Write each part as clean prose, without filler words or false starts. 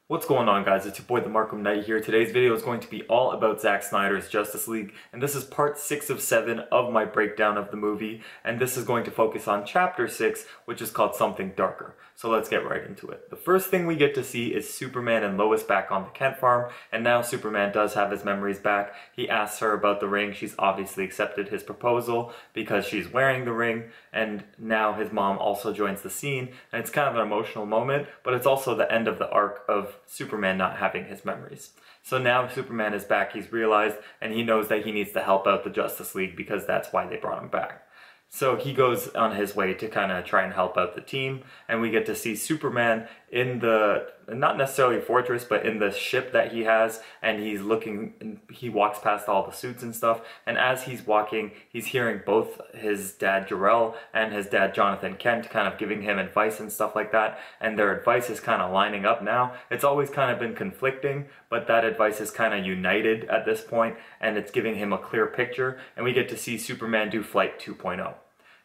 What's going on, guys? It's your boy the Markham Knight here. Today's video is going to be all about Zack Snyder's Justice League, and this is part 6 of 7 of my breakdown of the movie, and this is going to focus on chapter 6, which is called Something Darker. So let's get right into it. The first thing we get to see is Superman and Lois back on the Kent farm, and now Superman does have his memories back. He asks her about the ring. She's obviously accepted his proposal because she's wearing the ring, and now his mom also joins the scene, and it's kind of an emotional moment, but it's also the end of the arc of Superman not having his memories. So now Superman is back, he's realized, and he knows that he needs to help out the Justice League because that's why they brought him back. So he goes on his way to kind of try and help out the team, and we get to see Superman in the, not necessarily fortress, but in the ship that he has, and he's looking, he walks past all the suits and stuff, and as he's walking, he's hearing both his dad Jor-El and his dad Jonathan Kent kind of giving him advice and stuff like that, and their advice is kind of lining up now. It's always kind of been conflicting, but that advice is kind of united at this point, and it's giving him a clear picture, and we get to see Superman do Flight 2.0.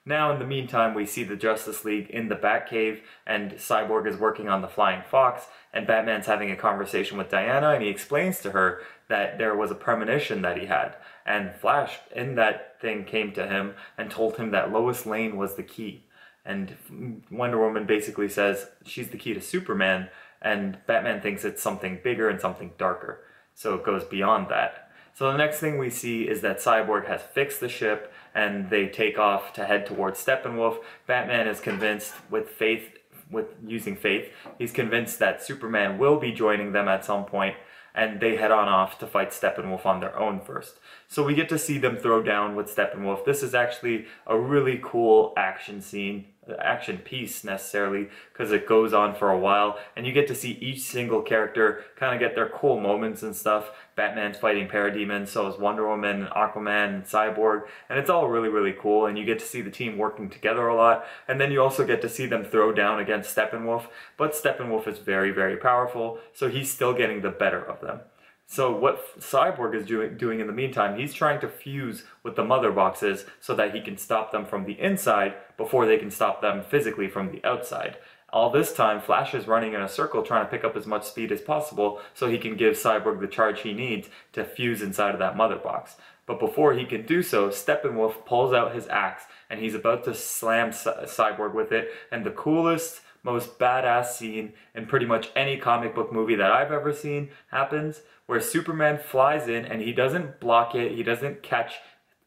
Now, in the meantime, we see the Justice League in the Batcave, and Cyborg is working on the Flying Fox, and Batman's having a conversation with Diana, and he explains to her that there was a premonition that he had, and Flash in that thing came to him and told him that Lois Lane was the key. And Wonder Woman basically says she's the key to Superman, and Batman thinks it's something bigger and something darker. So it goes beyond that. So the next thing we see is that Cyborg has fixed the ship and they take off to head towards Steppenwolf. Batman is convinced using faith, he's convinced that Superman will be joining them at some point, and they head on off to fight Steppenwolf on their own first. So we get to see them throw down with Steppenwolf. This is actually a really cool action scene, action piece necessarily, because it goes on for a while, and you get to see each single character kind of get their cool moments and stuff. Batman's fighting Parademons, so is Wonder Woman, and Aquaman, and Cyborg, and it's all really cool, and you get to see the team working together a lot, and then you also get to see them throw down against Steppenwolf, but Steppenwolf is very powerful, so he's still getting the better of them. So what Cyborg is doing in the meantime, he's trying to fuse with the mother boxes so that he can stop them from the inside before they can stop them physically from the outside. All this time, Flash is running in a circle trying to pick up as much speed as possible so he can give Cyborg the charge he needs to fuse inside of that mother box. But before he can do so, Steppenwolf pulls out his axe and he's about to slam Cyborg with it, and the coolest, most badass scene in pretty much any comic book movie that I've ever seen happens, where Superman flies in and he doesn't block it, he doesn't catch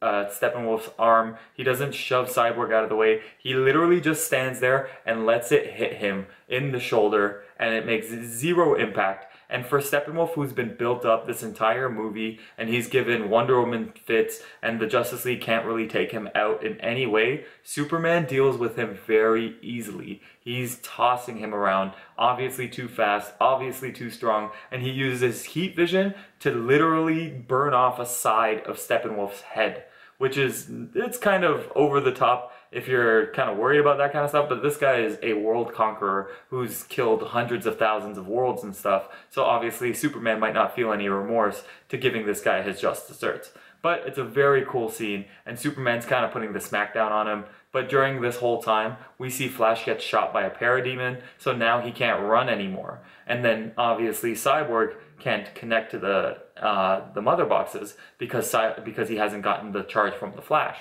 Steppenwolf's arm, he doesn't shove Cyborg out of the way, he literally just stands there and lets it hit him in the shoulder, and it makes zero impact. And for Steppenwolf, who's been built up this entire movie, and he's given Wonder Woman fits, and the Justice League can't really take him out in any way, Superman deals with him very easily. He's tossing him around, obviously too fast, obviously too strong, and he uses heat vision to literally burn off a side of Steppenwolf's head, which is, it's kind of over the top if you're kind of worried about that kind of stuff, but this guy is a world conqueror who's killed hundreds of thousands of worlds and stuff, so obviously Superman might not feel any remorse to giving this guy his just desserts. But it's a very cool scene, and Superman's kind of putting the smackdown on him, but during this whole time, we see Flash get shot by a parademon, so now he can't run anymore. And then obviously Cyborg can't connect to the mother boxes because he hasn't gotten the charge from the Flash.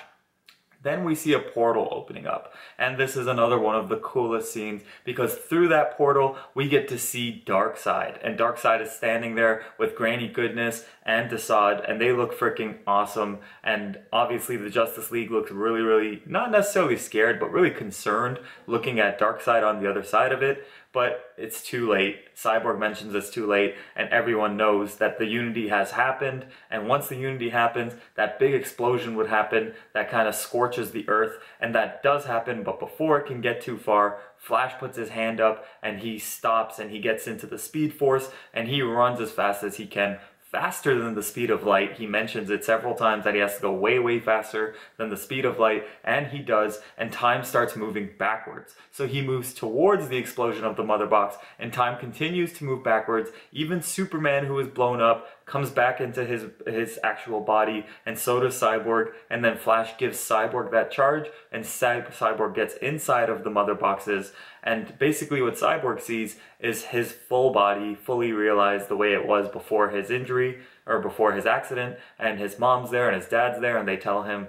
Then we see a portal opening up, and this is another one of the coolest scenes because through that portal we get to see Darkseid, and Darkseid is standing there with Granny Goodness and Desaad, and they look freaking awesome. And obviously the Justice League looks really, not necessarily scared, but really concerned looking at Darkseid on the other side of it. But it's too late. Cyborg mentions it's too late, and everyone knows that the Unity has happened, and once the Unity happens, that big explosion would happen that kind of scorches the earth, and that does happen, but before it can get too far, Flash puts his hand up and he stops and he gets into the Speed Force and he runs as fast as he can, faster than the speed of light. He mentions it several times that he has to go way faster than the speed of light, and he does, and time starts moving backwards. So he moves towards the explosion of the mother box, and time continues to move backwards. Even Superman, who is blown up, comes back into his actual body, and so does Cyborg, and then Flash gives Cyborg that charge, and Cyborg gets inside of the mother boxes, And basically what Cyborg sees is his full body fully realized the way it was before his injury, or before his accident, and his mom's there and his dad's there, and they tell him,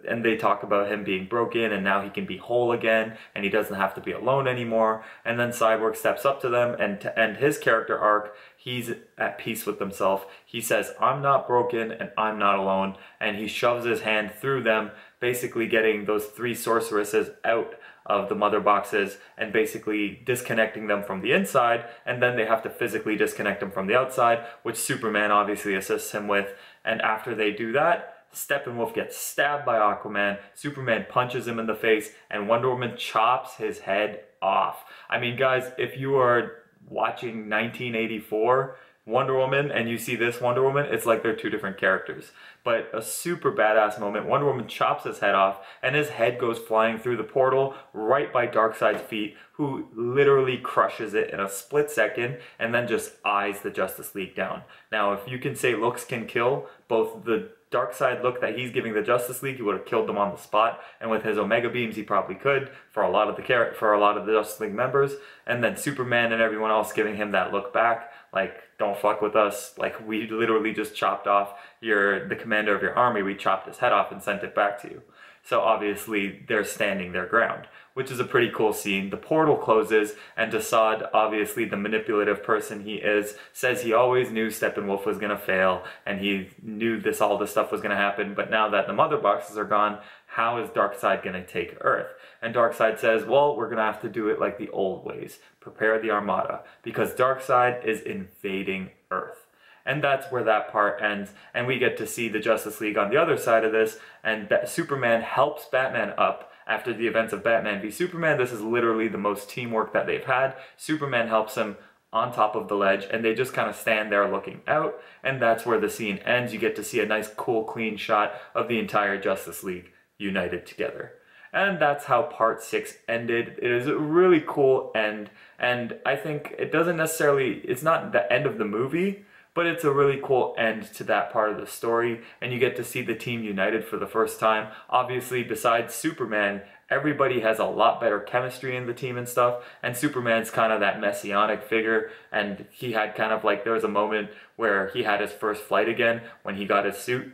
and they talk about him being broken and now he can be whole again and he doesn't have to be alone anymore. And then Cyborg steps up to them, and to end his character arc, he's at peace with himself. He says, I'm not broken and I'm not alone, and he shoves his hand through them, basically getting those 3 sorceresses out of the mother boxes and basically disconnecting them from the inside, and then they have to physically disconnect them from the outside, which Superman obviously assists him with. And after they do that, Steppenwolf gets stabbed by Aquaman, Superman punches him in the face, and Wonder Woman chops his head off. I mean, guys, if you are watching 1984 Wonder Woman and you see this Wonder Woman, it's like they're 2 different characters. But a super badass moment. Wonder Woman chops his head off and his head goes flying through the portal right by Darkseid's feet, who literally crushes it in a split second and then just eyes the Justice League down. Now, if you can say looks can kill, both the Darkseid look that he's giving the Justice League, he would have killed them on the spot, and with his Omega beams he probably could for a lot of the Justice League members. And then Superman and everyone else giving him that look back, like, don't fuck with us, like, we literally just chopped off the commander of your army, we chopped his head off and sent it back to you. So obviously they're standing their ground, which is a pretty cool scene. The portal closes and Desaad, obviously the manipulative person he is, says he always knew Steppenwolf was gonna fail and he knew all this stuff was gonna happen, but now that the mother boxes are gone, how is Darkseid gonna take Earth? And Darkseid says, well, we're gonna have to do it like the old ways. Prepare the Armada, because Darkseid is invading Earth. And that's where that part ends, and we get to see the Justice League on the other side of this, and Superman helps Batman up after the events of Batman v Superman. This is literally the most teamwork that they've had. Superman helps him on top of the ledge, and they just kind of stand there looking out, and that's where the scene ends. You get to see a nice, cool, clean shot of the entire Justice League united together. And that's how part 6 ended. It is a really cool end, and I think it doesn't necessarily, it's not the end of the movie, but it's a really cool end to that part of the story, and you get to see the team united for the first time. Obviously, besides Superman, everybody has a lot better chemistry in the team and stuff, and Superman's kind of that messianic figure, and he had kind of like, there was a moment where he had his first flight again when he got his suit,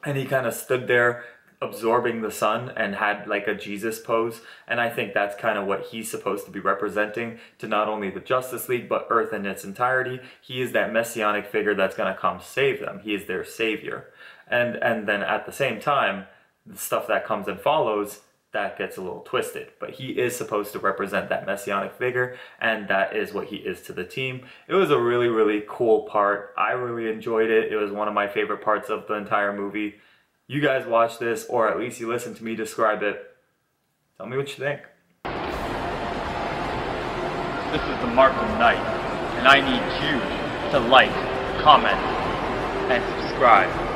and he kind of stood there absorbing the sun and had like a Jesus pose, and I think that's kind of what he's supposed to be representing to not only the Justice League but Earth in its entirety. He is that messianic figure that's going to come save them. He is their savior. And then at the same time, the stuff that comes and follows, that gets a little twisted, but he is supposed to represent that messianic figure, and that is what he is to the team. It was a really, really cool part. I really enjoyed it. It was one of my favorite parts of the entire movie. You guys watch this, or at least you listen to me describe it. Tell me what you think. This is the Markham Knight, and I need you to like, comment, and subscribe.